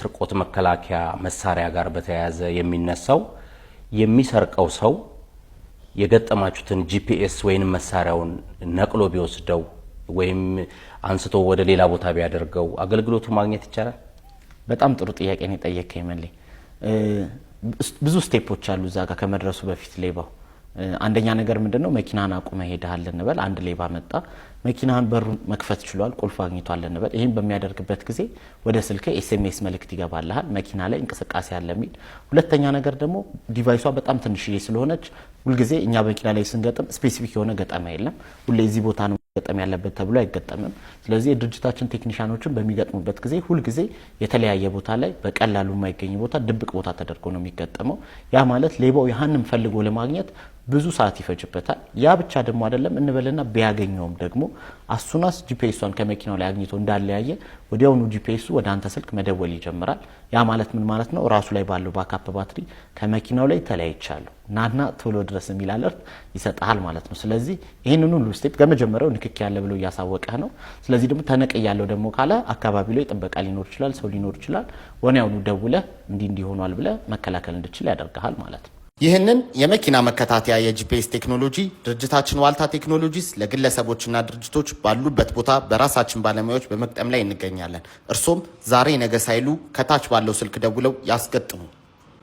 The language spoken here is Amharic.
የስርቆት መከላከያ መሳሪያ ጋር በተያያዘ የሚነሳው የሚሰርቀው ሰው የገጠማችሁትን ጂፒኤስ ወይንም መሳሪያውን ነቅሎ ቢወስደው ወይም አንስቶ ወደ ሌላ ቦታ ቢያደርገው አገልግሎቱ ማግኘት ይቻላል? በጣም ጥሩ ጥያቄ ነው የጠየቀኝ መሌ። ብዙ ስቴፖች አሉ እዛ ጋር ከመድረሱ በፊት ሌባው አንደኛ ነገር ምንድነው መኪናን አቁመ ሄደሃል እንበል አንድ ሌባ መጣ መኪናን በሩን መክፈት ይችላል ቁልፍ አግኝቷል እንበል ይሄን በሚያደርግበት ጊዜ ወደ ስልክ ኤስኤምኤስ መልእክት ይገባልሃል መኪና ላይ እንቅስቃሴ አለ የሚል ሁለተኛ ነገር ደግሞ ዲቫይሷ በጣም ትንሽዬ ስለሆነች ሁሉ ጊዜ እኛ መኪና ላይ ስንገጥም ስፔሲፊክ የሆነ ገጠማ የለም ሁሉ እዚህ ቦታ ነው ገጠም ያለበት ተብሎ አይገጠምም ስለዚህ የድርጅታችን ቴክኒሻኖችን በሚገጥሙበት ጊዜ ሁሉ ጊዜ የተለያየ ቦታ ላይ በቀላሉ የማይገኝ ቦታ ድብቅ ቦታ ተደርጎ ነው የሚገጠመው ያ ማለት ሌባው ያንንም ፈልጎ ለማግኘት ብዙ ሰዓት ይፈጅበታል ያ ብቻ ደግሞ አይደለም እንበልና ቢያገኘውም ደግሞ አሱናስ ጂፒኤስን ከመኪናው ላይ አግኝቶ እንዳለያየ ወዲያውኑ ጂፒኤሱ ወደ አንተ ስልክ መደወል ይጀምራል ያ ማለት ምን ማለት ነው ራሱ ላይ ባለው ባካፕ ባትሪ ከመኪናው ላይ ተለያይቻለሁ ናና ቶሎ ድረስ የሚል አለርት ይሰጣል ማለት ነው ስለዚህ ይሄንን ሁሉ ስቴፕ ከመጀመሪያው ንክክ ያለ ብሎ ያሳወቀህ ነው ስለዚህ ደግሞ ተነቀ ያለው ደግሞ ካለ አካባቢ ላይ ጥበቃ ሊኖር ይችላል ሰው ሊኖር ይችላል ወዲያውኑ ደውለህ እንዲህ ሆኗል ብለ መከላከል እንድትችል ያደርጋል ማለት ነው ይህንን የመኪና መከታተያ የጂፒኤስ ቴክኖሎጂ ድርጅታችን ዋልታ ቴክኖሎጂስ ለግለሰቦችና ድርጅቶች ባሉበት ቦታ በራሳችን ባለሙያዎች በመቅጠም ላይ እንገኛለን እርሶም ዛሬ ነገ ሳይሉ ከታች ባለው ስልክ ደውለው ያስገጥሙ